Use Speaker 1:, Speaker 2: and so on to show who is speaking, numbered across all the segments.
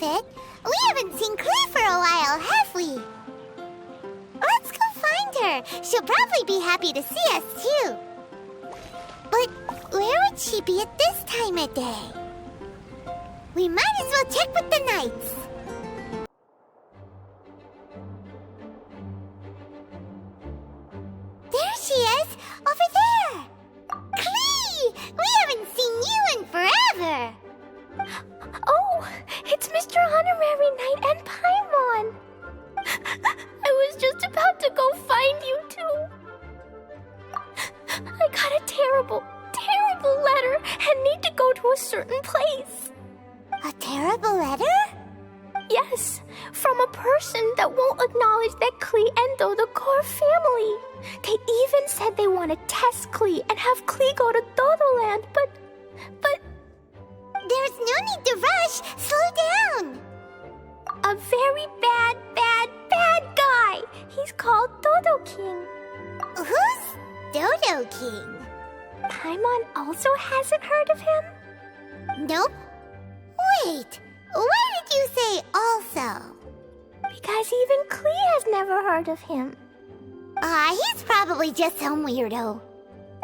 Speaker 1: of it. We haven't seen Clee for a while, have we? Let's go find her. She'll probably be happy to see us, too. But where would she be at this time of day? We might as well check with the knights. There she is, over there. Clee! We haven't seen you in forever.
Speaker 2: Oh, it's Mr. Honorary Knight and Paimon. I was just about to go find you two. I got a terrible, terrible letter and need to go to a certain place.
Speaker 1: A terrible letter?
Speaker 2: Yes, from a person that won't acknowledge that Klee and Dodoco are family. They even said they want to test Klee and have Klee go to Dodoland, but...
Speaker 1: There's no need to rush. Slow down.
Speaker 2: A very bad, bad, bad guy. He's called Dodo King.
Speaker 1: Who's Dodo King?
Speaker 2: Paimon also hasn't heard of him?
Speaker 1: Nope. Wait, why did you say also?
Speaker 2: Because even Klee has never heard of him.
Speaker 1: He's probably just some weirdo.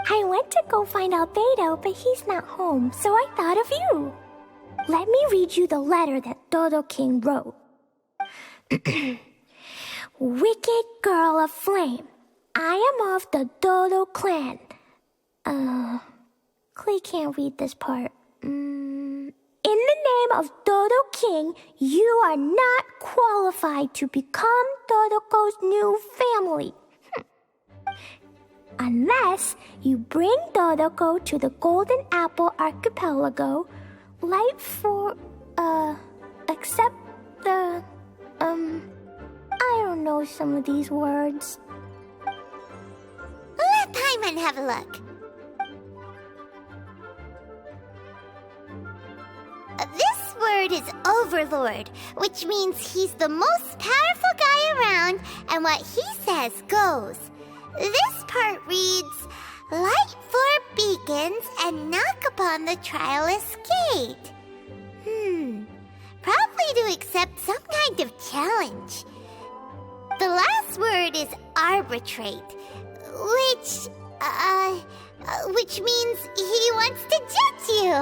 Speaker 2: I went to go find Albedo, but he's not home, so I thought of you. Let me read you the letter that Dodo King wrote. Wicked girl of flame, I am of the Dodo clan. Klee can't read this part. In the name of Dodo King, you are not qualified to become Dodoco's new family. Unless you bring Dodoco to the Golden Apple Archipelago, except the, I don't know some of these words.
Speaker 1: Let Paimon have a look. This word is Overlord, which means he's the most powerful guy around, and what he says goes. This part reads, light four beacons and knock upon the trialist's gate. Probably to accept some kind of challenge. The last word is arbitrate, which means he wants to judge you.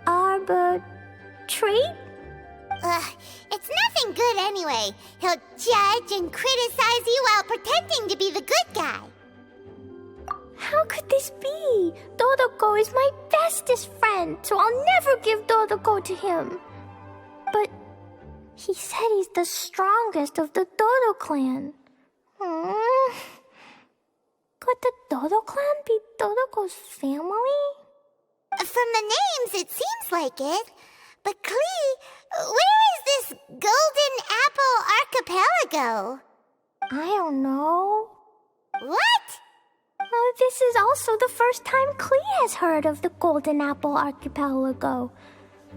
Speaker 2: Arbitrate?
Speaker 1: It's nothing good anyway. He'll judge and criticize you while pretending to be the good guy.
Speaker 2: How could this be? Dodoco is my bestest friend, so I'll never give Dodoco to him. But he said he's the strongest of the Dodo clan. Could the Dodo clan be Dodoco's family?
Speaker 1: From the names, it seems like it. But Klee, where is this Golden Apple Archipelago?
Speaker 2: I don't know.
Speaker 1: What?
Speaker 2: This is also the first time Klee has heard of the Golden Apple Archipelago.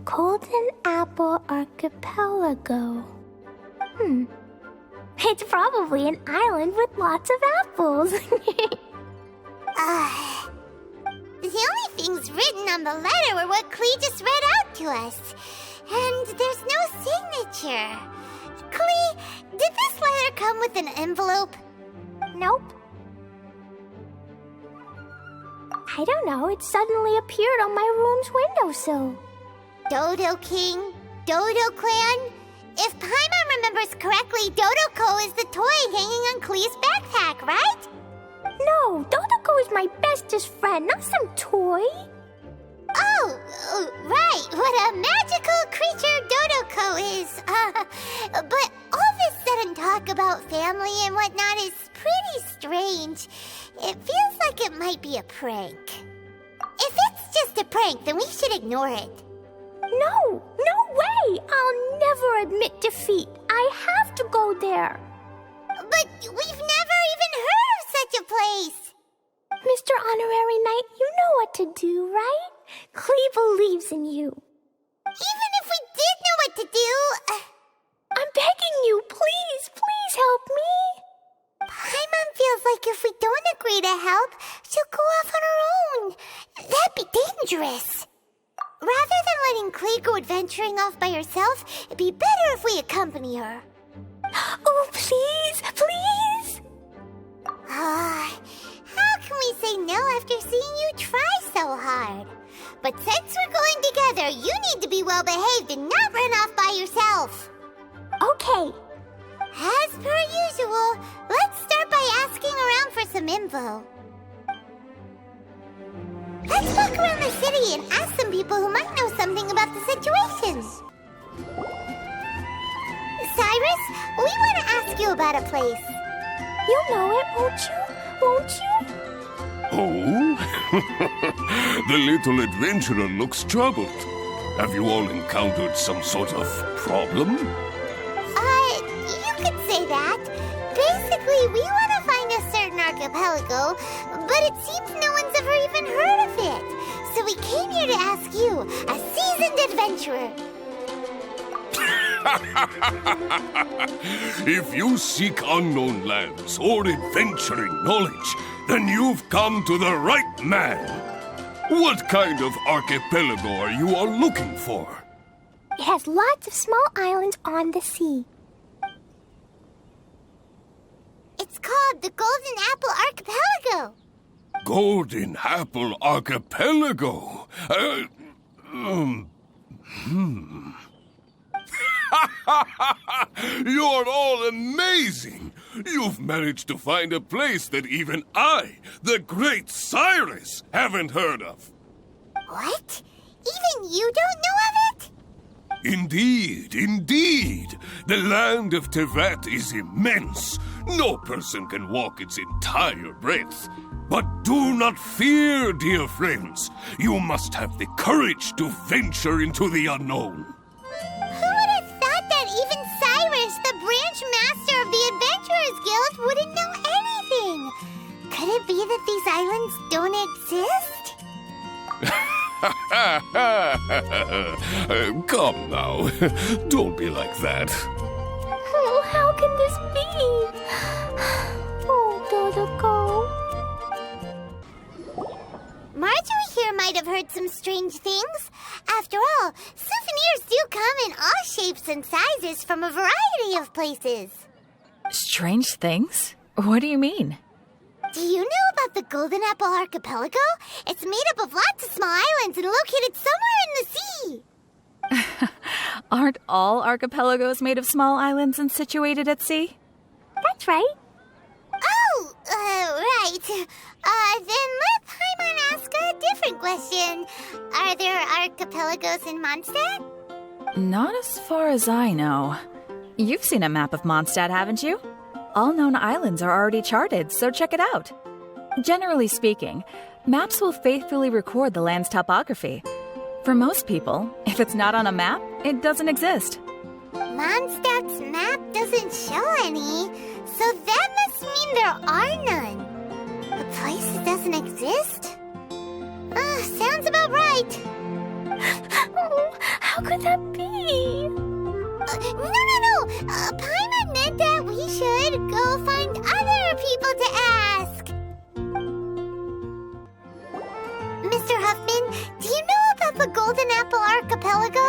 Speaker 2: Golden Apple Archipelago. It's probably an island with lots of apples.
Speaker 1: The only things written on the letter were what Klee just read out to us. And there's no signature. Klee, did this letter come with an envelope?
Speaker 2: Nope. I don't know, it suddenly appeared on my room's windowsill.
Speaker 1: Dodo King, Dodo Clan. If Paimon remembers correctly, Dodoco is the toy hanging on Klee's backpack, right?
Speaker 2: No, Dodoco is my bestest friend, not some toy.
Speaker 1: Oh, right. What a magical creature Dodoco is. But all this sudden talk about family and whatnot is pretty strange. It feels like it might be a prank. If it's just a prank, then we should ignore it.
Speaker 2: No way! I'll never admit defeat. I have to go there.
Speaker 1: But we've never even heard of such a place.
Speaker 2: Mr. Honorary Knight, you know what to do, right? Klee believes in you.
Speaker 1: Even if we did know what to do...
Speaker 2: I'm begging you, please help me.
Speaker 1: Paimon feels like if we don't agree to help, she'll go off on her own. That'd be dangerous. rather than letting Clay go adventuring off by herself, it'd be better if we accompany her.
Speaker 2: Oh, please, please!
Speaker 1: How can we say no after seeing you try so hard? But since we're going together, you need to be well behaved and not run off by yourself.
Speaker 2: Okay.
Speaker 1: As per usual, let's start by asking around for some info. Let's walk around the city and ask some people who might know something about the situation. Cyrus, we want to ask you about a place.
Speaker 2: You'll know it, won't you? Won't you?
Speaker 3: Oh? The little adventurer looks troubled. Have you all encountered some sort of problem?
Speaker 1: You could say that. Basically, we want to find a certain archipelago, but it seems no one's ever even heard of it. So we came here to ask you, a seasoned adventurer.
Speaker 3: If you seek unknown lands or adventuring knowledge, then you've come to the right man. What kind of archipelago are you all looking for?
Speaker 2: It has lots of small islands on the sea.
Speaker 1: It's called the Golden Apple Archipelago.
Speaker 3: Golden Apple Archipelago? You're all amazing! You've managed to find a place that even I, the great Cyrus, haven't heard of.
Speaker 1: What? Even you don't know of it?
Speaker 3: Indeed, indeed. The land of Tevat is immense. No person can walk its entire breadth. But do not fear, dear friends. You must have the courage to venture into the unknown.
Speaker 1: Who would have thought that even Cyrus, the branch master of the Adventurers Guild, wouldn't know anything? Could it be that these islands don't exist?
Speaker 3: Come now. Don't be like that.
Speaker 2: Oh, how can this be? Oh, Dodoco.
Speaker 1: Marjorie here might have heard some strange things. After all, souvenirs do come in all shapes and sizes from a variety of places.
Speaker 4: Strange things? What do you mean?
Speaker 1: Do you know about the Golden Apple Archipelago? It's made up of lots of small islands and located somewhere in the sea.
Speaker 4: Aren't all archipelagos made of small islands and situated at sea?
Speaker 2: That's right.
Speaker 1: Oh, right. Then let Paimon ask a different question. Are there archipelagos in Mondstadt?
Speaker 4: Not as far as I know. You've seen a map of Mondstadt, haven't you? All known islands are already charted, so check it out. Generally speaking, maps will faithfully record the land's topography. For most people, if it's not on a map, it doesn't exist.
Speaker 1: Mondstadt's map doesn't show any, so that must mean there are none. A place that doesn't exist? Sounds about right.
Speaker 2: Oh, how could that be?
Speaker 1: No. Paimon meant that we should go find other people to ask. Mr. Huffman, do you know about the Golden Apple Archipelago?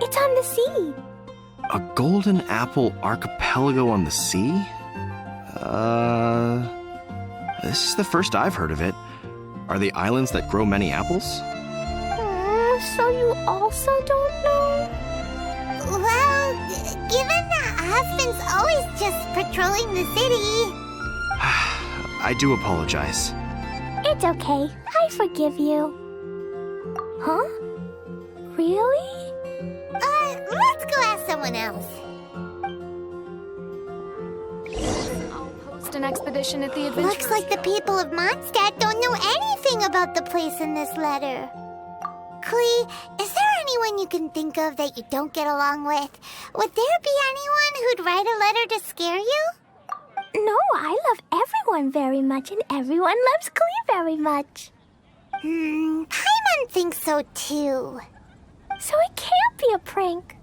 Speaker 2: It's on the sea.
Speaker 5: A golden apple archipelago on the sea? This is the first I've heard of it. Are the islands that grow many apples?
Speaker 2: So you also don't know?
Speaker 1: Well, given that Huffman's always just patrolling the city...
Speaker 5: I do apologize.
Speaker 2: It's okay. I forgive you. Huh? Really?
Speaker 1: Let's go ask someone else.
Speaker 6: I'll post an expedition at the Adventurers
Speaker 1: Looks like the people of Mondstadt don't know anything about the place in this letter. Klee, is there anyone you can think of that you don't get along with? Would there be anyone who'd write a letter to scare you?
Speaker 2: No, I love everyone very much, and everyone loves Klee very much.
Speaker 1: Paimon thinks so too.
Speaker 2: So it can't be a prank.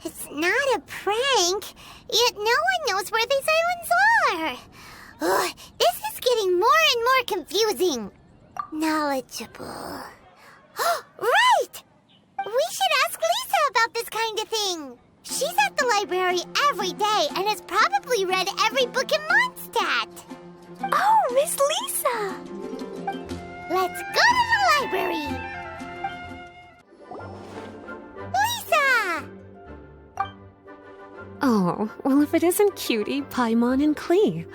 Speaker 1: It's not a prank, yet no one knows where these islands are. Ugh, this is getting more and more confusing. knowledgeable. Right! We should ask Lisa about this kind of thing. She's at the library every day and has probably read every book in Mondstadt.
Speaker 2: Oh, Miss Lisa!
Speaker 1: Let's go to the library! Lisa!
Speaker 7: Oh, well, if it isn't Cutie, Paimon, and Klee.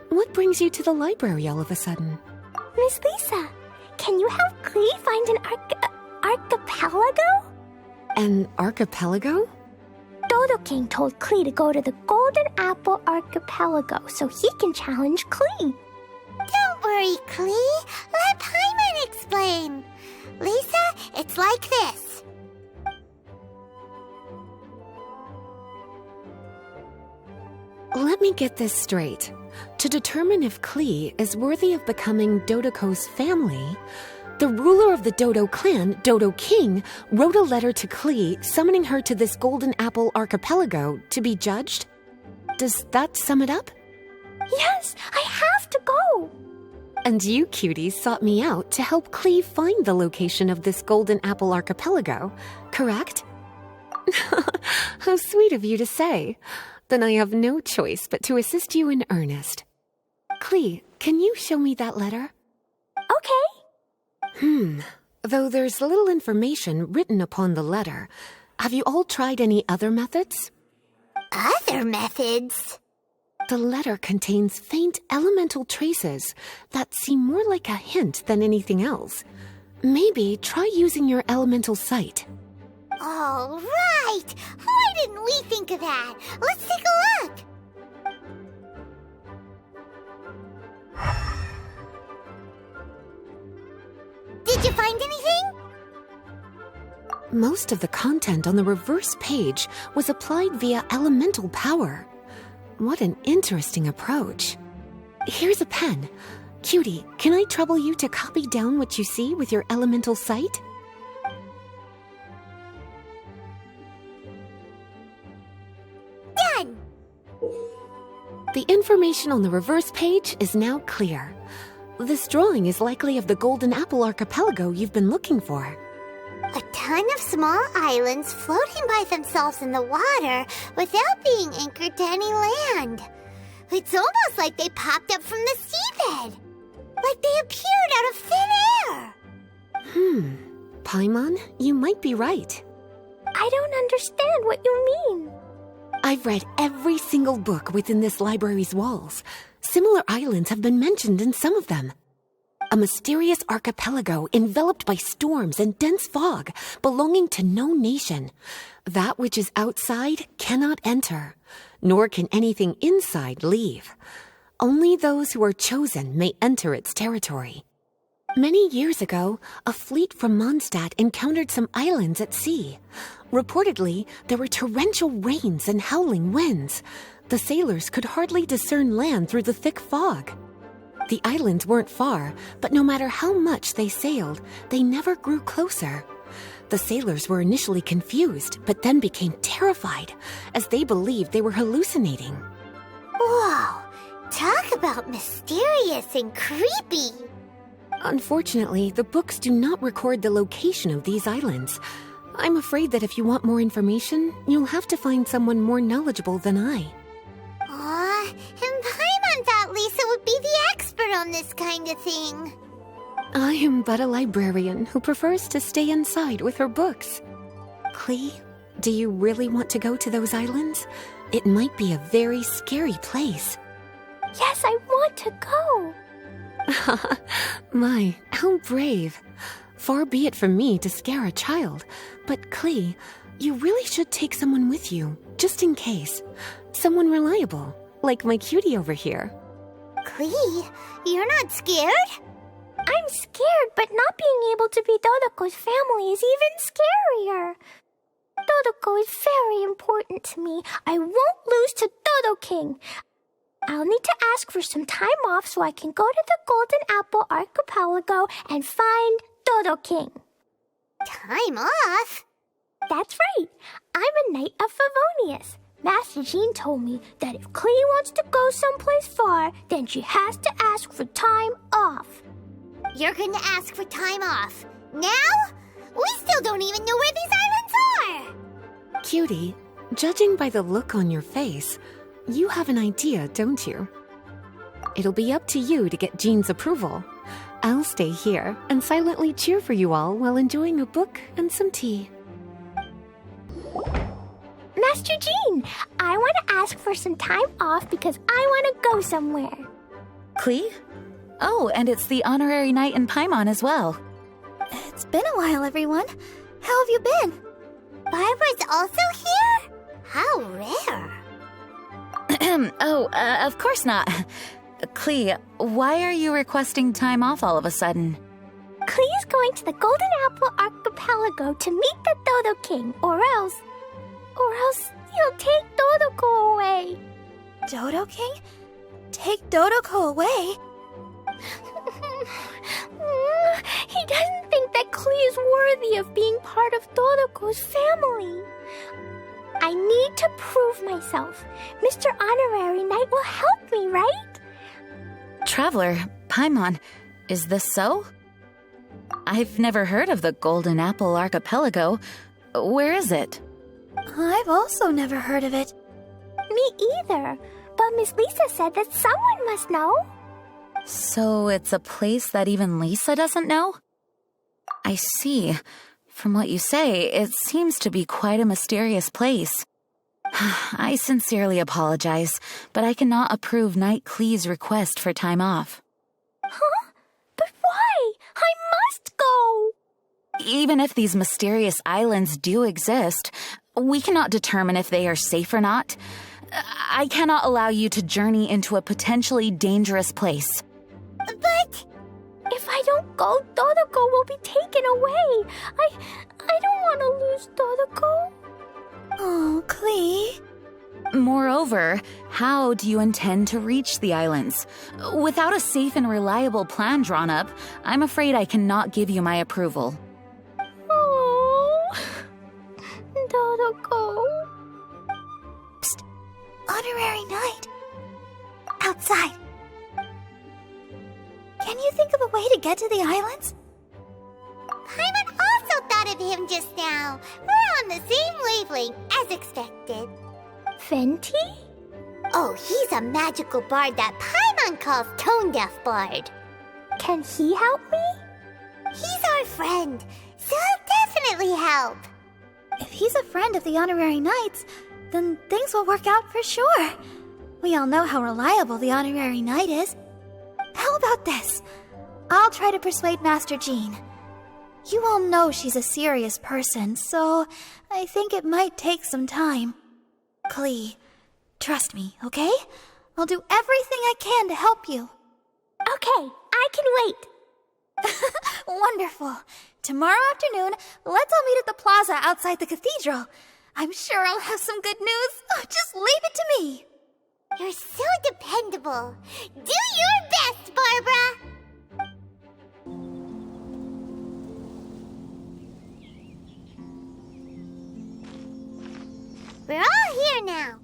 Speaker 7: What brings you to the library all of a sudden?
Speaker 2: Miss Lisa, can you help Klee find an archipelago?
Speaker 7: An archipelago?
Speaker 2: Dodo King told Klee to go to the Golden Apple Archipelago so he can challenge Klee.
Speaker 1: Don't worry, Klee. Let Paimon explain. Lisa, it's like this.
Speaker 7: Let me get this straight. To determine if Klee is worthy of becoming Dodoco's family, the ruler of the Dodo clan, Dodo King, wrote a letter to Klee summoning her to this Golden Apple Archipelago to be judged? Does that sum it up?
Speaker 2: Yes, I have to go.
Speaker 7: And you, cuties, sought me out to help Klee find the location of this Golden Apple Archipelago, correct? How sweet of you to say. Then I have no choice but to assist you in earnest. Klee, can you show me that letter?
Speaker 2: Okay.
Speaker 7: Though there's little information written upon the letter, have you all tried any other methods?
Speaker 1: Other methods?
Speaker 7: The letter contains faint elemental traces that seem more like a hint than anything else. Maybe try using your elemental sight.
Speaker 1: Oh, right! Why didn't we think of that? Let's take a look! Did you find anything?
Speaker 7: Most of the content on the reverse page was applied via elemental power. What an interesting approach. Here's a pen. Cutie, can I trouble you to copy down what you see with your elemental sight?
Speaker 1: Done!
Speaker 7: The information on the reverse page is now clear. This drawing is likely of the Golden Apple Archipelago you've been looking for.
Speaker 1: A ton of small islands floating by themselves in the water without being anchored to any land. It's almost like they popped up from the seabed. Like they appeared out of thin air.
Speaker 7: Paimon, you might be right.
Speaker 2: I don't understand what you mean.
Speaker 7: I've read every single book within this library's walls. Similar islands have been mentioned in some of them. A mysterious archipelago enveloped by storms and dense fog, belonging to no nation. That which is outside cannot enter, nor can anything inside leave. Only those who are chosen may enter its territory. Many years ago, a fleet from Mondstadt encountered some islands at sea. Reportedly, there were torrential rains and howling winds. The sailors could hardly discern land through the thick fog. The islands weren't far, but no matter how much they sailed, they never grew closer. The sailors were initially confused, but then became terrified, as they believed they were hallucinating.
Speaker 1: Whoa! Talk about mysterious and creepy!
Speaker 7: Unfortunately, the books do not record the location of these islands. I'm afraid that if you want more information, you'll have to find someone more knowledgeable than I.
Speaker 1: Aw, and Paimon thought Lisa would be the expert on this kind of thing.
Speaker 7: I am but a librarian who prefers to stay inside with her books. Klee, do you really want to go to those islands? It might be a very scary place.
Speaker 2: Yes, I want to go.
Speaker 7: My, how brave. Far be it from me to scare a child, but Klee, you really should take someone with you, just in case. Someone reliable, like my cutie over here.
Speaker 1: Klee, you're not scared?
Speaker 2: I'm scared, but not being able to be Dodoco's family is even scarier. Dodoco is very important to me. I won't lose to Dodo King. I'll need to ask for some time off so I can go to the Golden Apple Archipelago and find Dodo King.
Speaker 1: Time off?
Speaker 2: That's right. I'm a Knight of Favonius. Master Jean told me that if Klee wants to go someplace far, then she has to ask for time off.
Speaker 1: You're gonna ask for time off. Now? We still don't even know where these islands are!
Speaker 7: Cutie, judging by the look on your face, you have an idea, don't you? It'll be up to you to get Jean's approval. I'll stay here and silently cheer for you all while enjoying a book and some tea.
Speaker 2: Master Jean, I want to ask for some time off because I want to go somewhere.
Speaker 4: Klee? Oh, and it's the honorary knight in Paimon as well.
Speaker 8: It's been a while, everyone. How have you been?
Speaker 1: Barbara's also here? How rare.
Speaker 4: Of course not. Klee, why are you requesting time off all of a sudden?
Speaker 2: Klee's going to the Golden Apple Archipelago to meet the Dodo King, or else he'll take Dodoko away.
Speaker 8: Dodo King? Take Dodoko away?
Speaker 2: He doesn't think that Klee is worthy of being part of Dodoko's family. I need to prove myself. Mr. Honorary Knight will help me, right?
Speaker 4: Traveler, Paimon, is this so? I've never heard of the Golden Apple Archipelago. Where is it?
Speaker 8: I've also never heard of it.
Speaker 2: Me either. But Miss Lisa said that someone must know.
Speaker 4: So it's a place that even Lisa doesn't know? I see. From what you say, it seems to be quite a mysterious place. I sincerely apologize, but I cannot approve Knight Klee's request for time off.
Speaker 2: Huh? But why? I must go!
Speaker 4: Even if these mysterious islands do exist, we cannot determine if they are safe or not. I cannot allow you to journey into a potentially dangerous place.
Speaker 1: But...
Speaker 2: if I don't go, Dodoko will be taken away. I don't want to lose Dodoko.
Speaker 8: Oh, Klee.
Speaker 4: Moreover, how do you intend to reach the islands? Without a safe and reliable plan drawn up, I'm afraid I cannot give you my approval.
Speaker 2: Oh, Dodoko.
Speaker 8: Psst. Honorary Knight. Outside. Can you think of a way to get to the islands?
Speaker 1: Paimon also thought of him just now. We're on the same wavelength as expected.
Speaker 2: Fenty?
Speaker 1: Oh, he's a magical bard that Paimon calls Tone Deaf Bard.
Speaker 2: Can he help me?
Speaker 1: He's our friend, so he'll definitely help.
Speaker 8: If he's a friend of the Honorary Knights, then things will work out for sure. We all know how reliable the Honorary Knight is. How about this? I'll try to persuade Master Jean. You all know she's a serious person, so I think it might take some time. Klee, trust me, okay? I'll do everything I can to help you.
Speaker 2: Okay, I can wait.
Speaker 8: Wonderful. Tomorrow afternoon, let's all meet at the plaza outside the cathedral. I'm sure I'll have some good news. Just leave it to me.
Speaker 1: You're so dependable. Do your best, Barbara! We're all here now.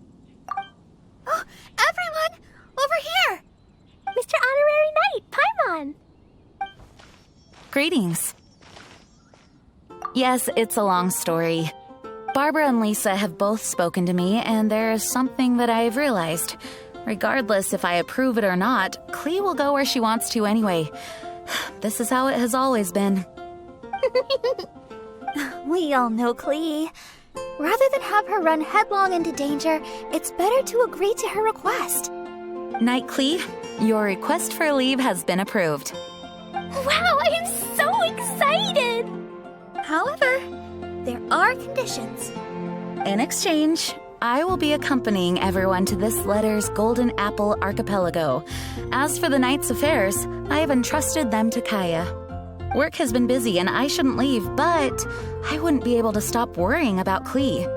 Speaker 8: Oh, everyone! Over here!
Speaker 2: Mr. Honorary Knight, Paimon!
Speaker 4: Greetings. Yes, it's a long story. Barbara and Lisa have both spoken to me, and there is something that I've realized. Regardless if I approve it or not, Klee will go where she wants to anyway. This is how it has always been.
Speaker 8: We all know Klee. Rather than have her run headlong into danger, it's better to agree to her request.
Speaker 4: Knight Klee, your request for leave has been approved.
Speaker 2: Wow, I'm so excited!
Speaker 8: However, there are conditions.
Speaker 4: In exchange, I will be accompanying everyone to this letter's Golden Apple Archipelago. As for the Knight's affairs, I have entrusted them to Kaya. Work has been busy and I shouldn't leave, but I wouldn't be able to stop worrying about Klee.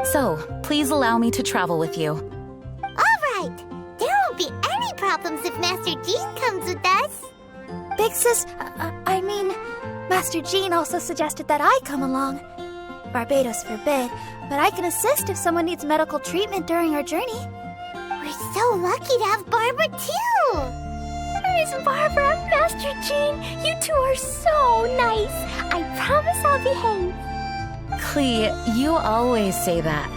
Speaker 4: So, please allow me to travel with you.
Speaker 1: All right. There won't be any problems if Master Jean comes with us.
Speaker 8: Big Sis, Master Jean also suggested that I come along. Barbados forbid, but I can assist if someone needs medical treatment during our journey.
Speaker 1: We're so lucky to have Barbara, too.
Speaker 2: Miss Barbara, Master Jean, you two are so nice. I promise I'll behave.
Speaker 9: Clee, you always say that.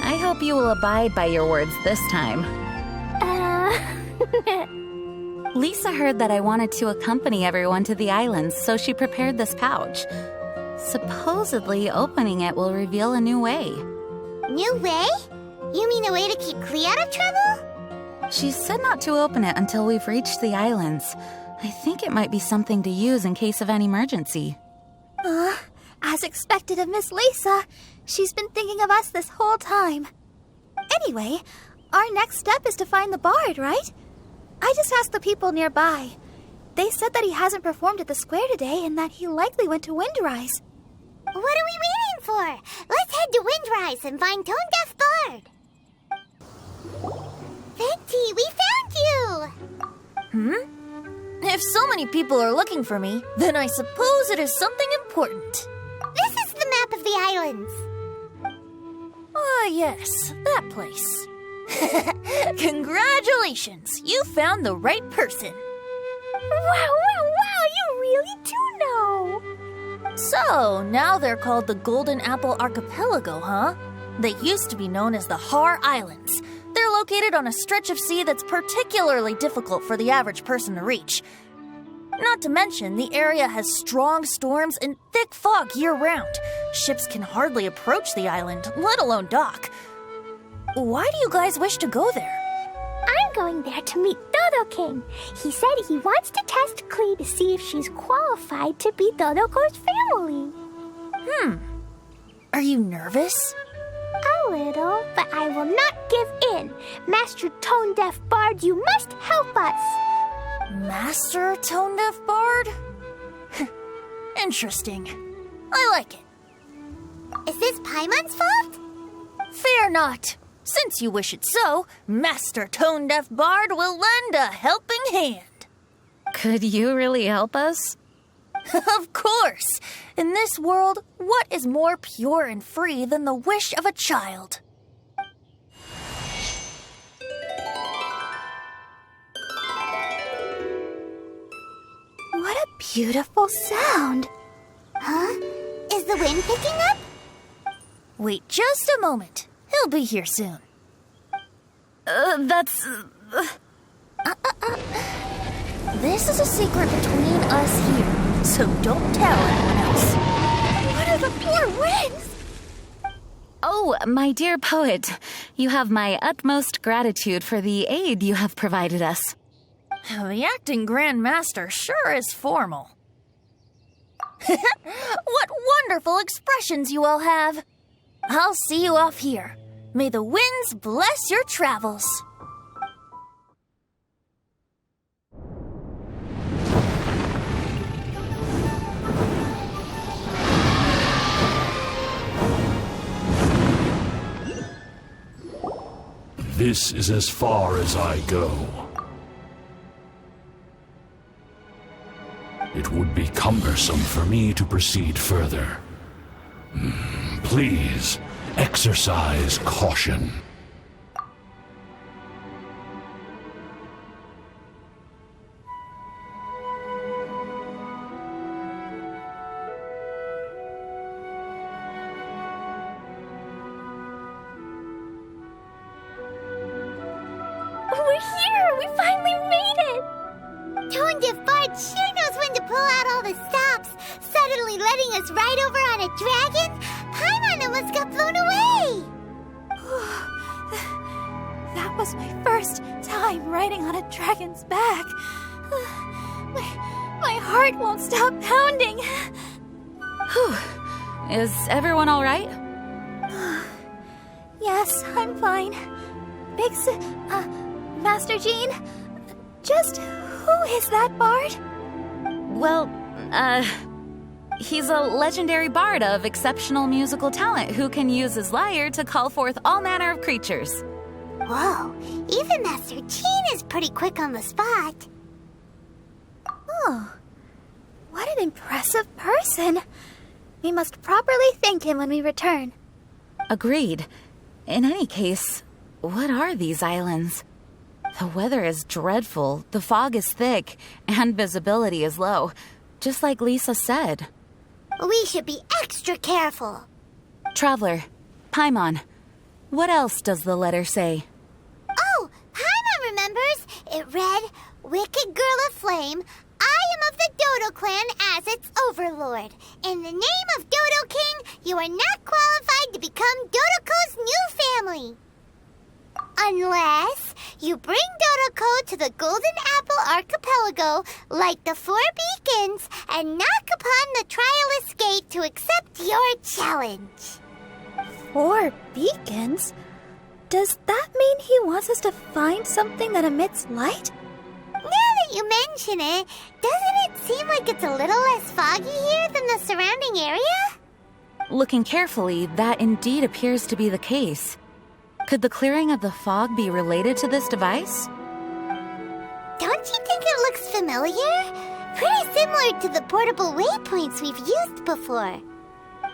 Speaker 9: I hope you will abide by your words this time. Lisa heard that I wanted to accompany everyone to the islands, so she prepared this pouch. Supposedly, opening it will reveal a new way.
Speaker 1: New way? You mean a way to keep Clee out of trouble?
Speaker 9: She said not to open it until we've reached the islands. I think it might be something to use in case of an emergency.
Speaker 8: As expected of Miss Lisa, she's been thinking of us this whole time. Anyway, our next step is to find the bard, right? I just asked the people nearby. They said that he hasn't performed at the square today and that he likely went to Windrise.
Speaker 1: What are we waiting for? Let's head to Windrise and find Tone Deaf Bard. Venti, we found you!
Speaker 10: If so many people are looking for me, then I suppose it is something important.
Speaker 1: This is the map of the islands.
Speaker 10: Ah, yes, that place. Congratulations! You found the right person.
Speaker 2: Wow, you really do know.
Speaker 10: So, now they're called the Golden Apple Archipelago, huh? They used to be known as the Har Islands. They're located on a stretch of sea that's particularly difficult for the average person to reach. Not to mention, the area has strong storms and thick fog year-round. Ships can hardly approach the island, let alone dock. Why do you guys wish to go there?
Speaker 2: I'm going there to meet Dodo King. He said he wants to test Clee to see if she's qualified to be Dodoko's family.
Speaker 10: Are you nervous?
Speaker 2: A little, but I will not give in. Master Tone Deaf Bard, you must help us.
Speaker 10: Master Tone Deaf Bard? Interesting. I like it.
Speaker 1: Is this Paimon's fault?
Speaker 10: Fear not. Since you wish it so, Master Tone Deaf Bard will lend a helping hand.
Speaker 9: Could you really help us?
Speaker 10: Of course. In this world, what is more pure and free than the wish of a child?
Speaker 8: What a beautiful sound.
Speaker 1: Huh? Is the wind picking up?
Speaker 10: Wait just a moment. He'll be here soon. This is a secret between us here, so don't tell anyone else.
Speaker 8: What are the four winds?
Speaker 9: Oh, my dear poet, you have my utmost gratitude for the aid you have provided us.
Speaker 10: The acting Grand Master sure is formal. What wonderful expressions you all have. I'll see you off here. May the winds bless your travels.
Speaker 11: This is as far as I go. It would be cumbersome for me to proceed further. Please, exercise caution.
Speaker 2: We're here! We finally made it!
Speaker 1: Tone Deaf Bard sure knows when to pull out all the stops, suddenly letting us ride over on a dragon. Paimon almost got blown away!
Speaker 8: That was my first time riding on a dragon's back. My heart won't stop pounding.
Speaker 9: Whew. Is everyone all right?
Speaker 8: Yes, I'm fine. Master Jean, just who is that bard?
Speaker 9: Well, he's a legendary bard of exceptional musical talent who can use his lyre to call forth all manner of creatures.
Speaker 1: Whoa, even Master Jean is pretty quick on the spot.
Speaker 8: Oh, what an impressive person. We must properly thank him when we return.
Speaker 9: Agreed. In any case, what are these islands? The weather is dreadful, the fog is thick, and visibility is low, just like Lisa said.
Speaker 1: We should be extra careful.
Speaker 9: Traveler, Paimon, what else does the letter say?
Speaker 1: Oh, Paimon remembers. It read, Wicked Girl of Flame, I am of the Dodo clan as its overlord. In the name of Dodo King, you are not qualified to become Dodoco's new family. Unless you bring Dodoko to the Golden Apple Archipelago, light the 4 beacons, and knock upon the Trialist Gate to accept your challenge.
Speaker 8: 4 beacons? Does that mean he wants us to find something that emits light?
Speaker 1: Now that you mention it, doesn't it seem like it's a little less foggy here than the surrounding area?
Speaker 9: Looking carefully, that indeed appears to be the case. Could the clearing of the fog be related to this device?
Speaker 1: Don't you think it looks familiar? Pretty similar to the portable waypoints we've used before.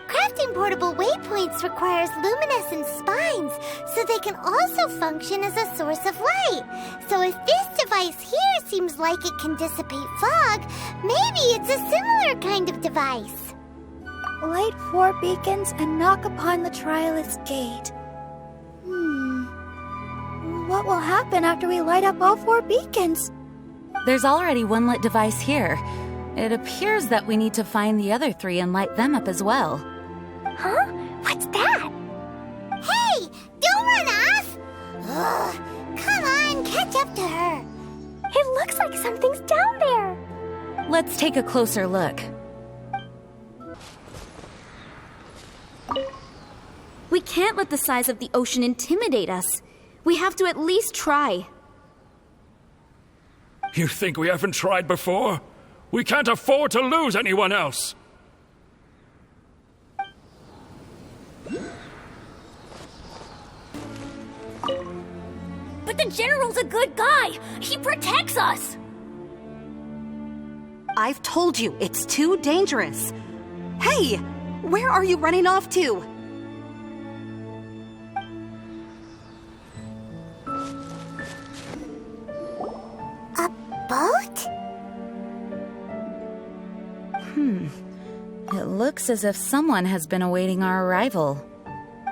Speaker 1: Crafting portable waypoints requires luminescent spines, so they can also function as a source of light. So if this device here seems like it can dissipate fog, maybe it's a similar kind of device.
Speaker 8: Light 4 beacons and knock upon the Trialist Gate. What will happen after we light up all 4 beacons?
Speaker 9: There's already one lit device here. It appears that we need to find the other 3 and light them up as well.
Speaker 2: Huh? What's that?
Speaker 1: Hey! Don't run off! Ugh, come on, catch up to her.
Speaker 2: It looks like something's down there.
Speaker 9: Let's take a closer look.
Speaker 12: We can't let the size of the ocean intimidate us. We have to at least try.
Speaker 11: You think we haven't tried before? We can't afford to lose anyone else.
Speaker 10: But the General's a good guy. He protects us.
Speaker 13: I've told you, it's too dangerous. Hey, where are you running off to?
Speaker 1: A boat?
Speaker 9: It looks as if someone has been awaiting our arrival.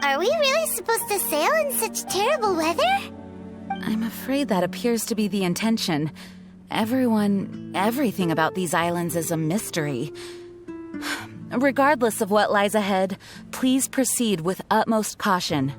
Speaker 1: Are we really supposed to sail in such terrible weather?
Speaker 9: I'm afraid that appears to be the intention. Everything about these islands is a mystery. Regardless of what lies ahead, please proceed with utmost caution.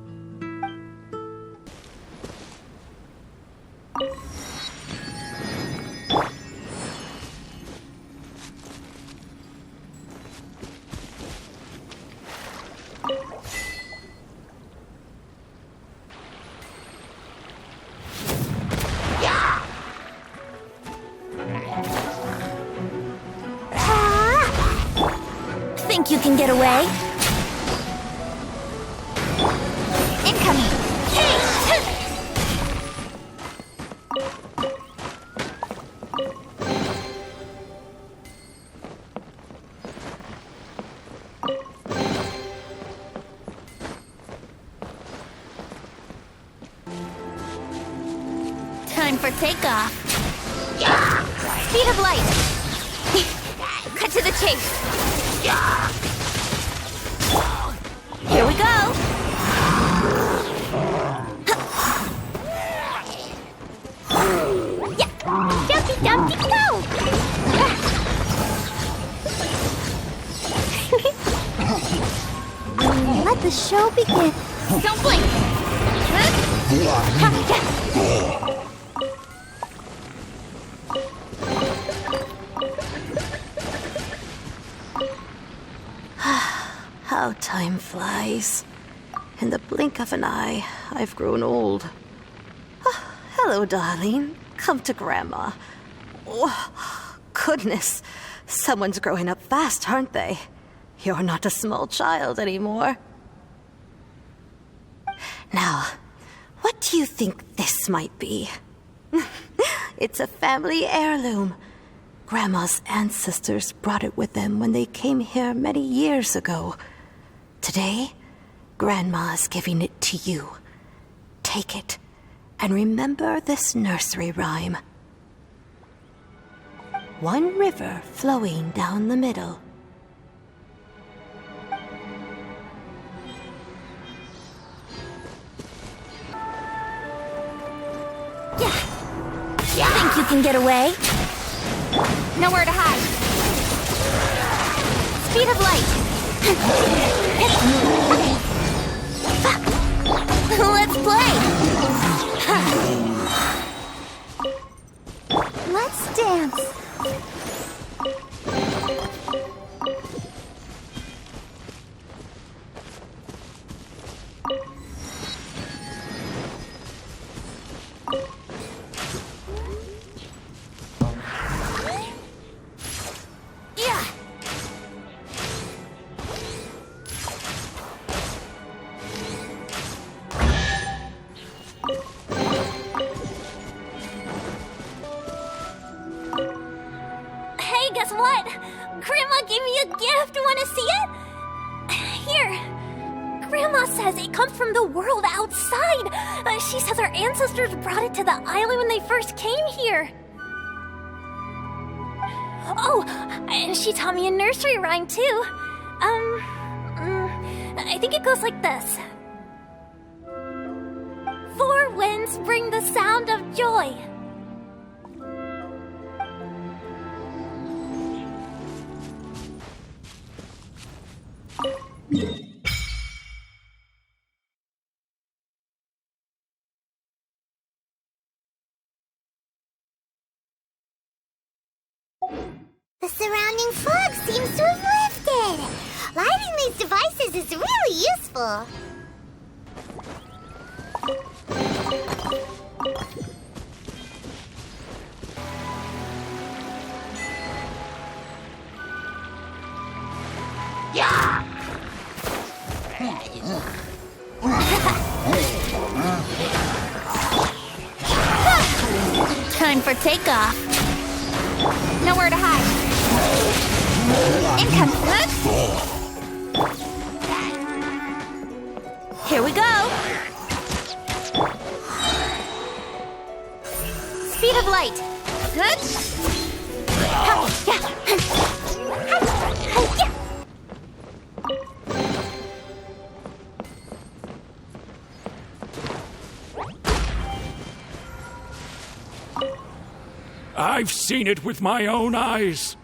Speaker 10: Think you can get away? Incoming! Time for takeoff. Speed of light. Cut to the chase. Here we go!
Speaker 2: Yeah! Jumpy dumpty go!
Speaker 8: Let the show begin.
Speaker 10: Don't blink!
Speaker 13: How time flies. In the blink of an eye, I've grown old. Hello, darling. Come to Grandma. Oh, goodness. Someone's growing up fast, aren't they? You're not a small child anymore. Now, what do you think this might be? It's a family heirloom. Grandma's ancestors brought it with them when they came here many years ago. Today, Grandma is giving it to you. Take it And remember this nursery rhyme. One river flowing down the middle.
Speaker 2: Think you can get away? Nowhere to hide. Speed of light. Let's play.
Speaker 8: Let's dance.
Speaker 2: Guess what? Grandma gave me a gift. Wanna see it? Here. Grandma says it comes from the world outside. She says our ancestors brought it to the island when they first came here. Oh, and she taught me a nursery rhyme too. I think it goes like this. 4 winds bring the sound of joy.
Speaker 1: The surrounding fog seems to have lifted. Lighting these devices is really useful.
Speaker 2: Yeah! Time for takeoff. Nowhere to hide. Income. Here we go. Speed of light. Good.
Speaker 11: I've seen it with my own eyes.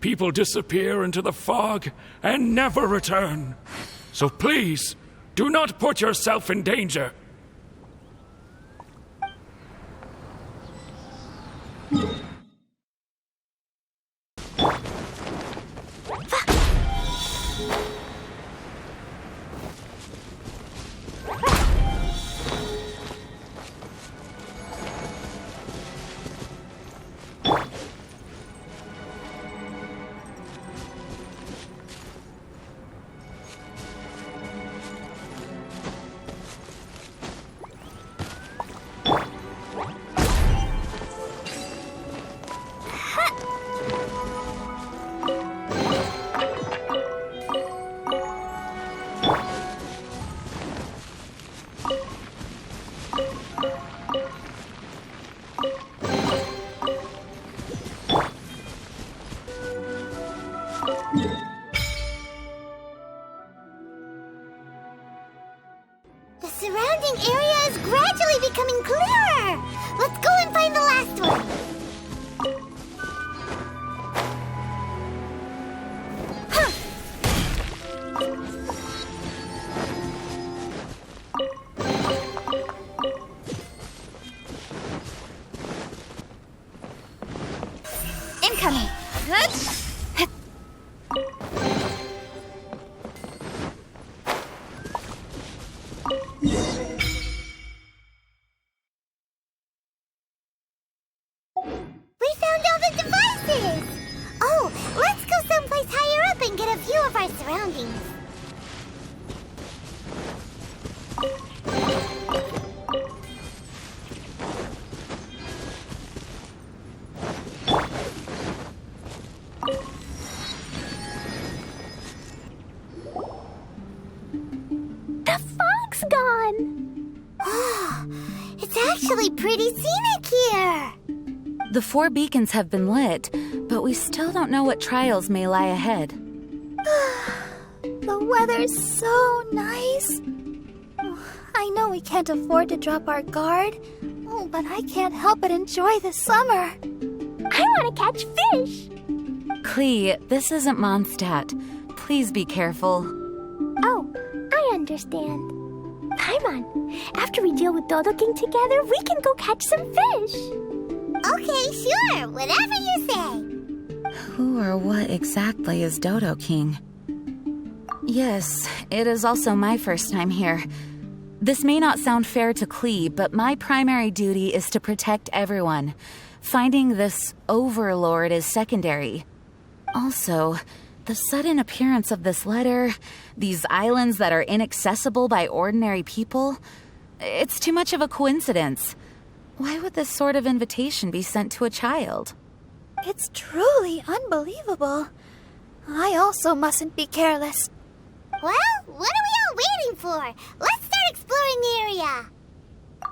Speaker 11: People disappear into the fog and never return. So please, do not put yourself in danger.
Speaker 1: The surrounding area is gradually becoming clearer. Let's go and find the last one.
Speaker 2: Incoming. Good.
Speaker 1: We found all the devices! Oh, let's go someplace higher up and get a view of our surroundings.
Speaker 2: The fog's gone!
Speaker 1: Oh, it's actually actually pretty scenic here.
Speaker 9: The 4 beacons have been lit, but we still don't know what trials may lie ahead.
Speaker 8: The weather's so nice. I know we can't afford to drop our guard, but I can't help but enjoy the summer.
Speaker 2: I want to catch fish.
Speaker 9: Klee, this isn't Mondstadt. Please be careful.
Speaker 2: Oh, I understand. Paimon, after we deal with Dodo King together, we can go catch some fish.
Speaker 1: Okay, sure, whatever you say.
Speaker 9: Who or what exactly is Dodo King? Yes, it is also my first time here. This may not sound fair to Klee, but my primary duty is to protect everyone. Finding this overlord is secondary. Also, the sudden appearance of this letter, these islands that are inaccessible by ordinary people, it's too much of a coincidence. Why would this sort of invitation be sent to a child?
Speaker 8: It's truly unbelievable. I also mustn't be careless.
Speaker 1: Well, what are we all waiting for? Let's start exploring the area.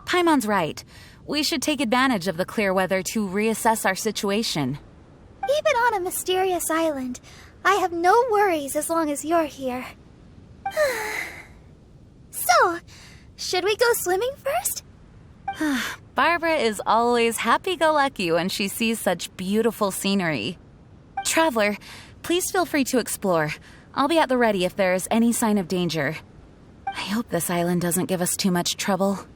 Speaker 9: Paimon's right. We should take advantage of the clear weather to reassess our situation.
Speaker 8: Even on a mysterious island, I have no worries as long as you're here. So, should we go swimming first?
Speaker 9: Barbara is always happy-go-lucky when she sees such beautiful scenery. Traveler, please feel free to explore. I'll be at the ready if there is any sign of danger. I hope this island doesn't give us too much trouble.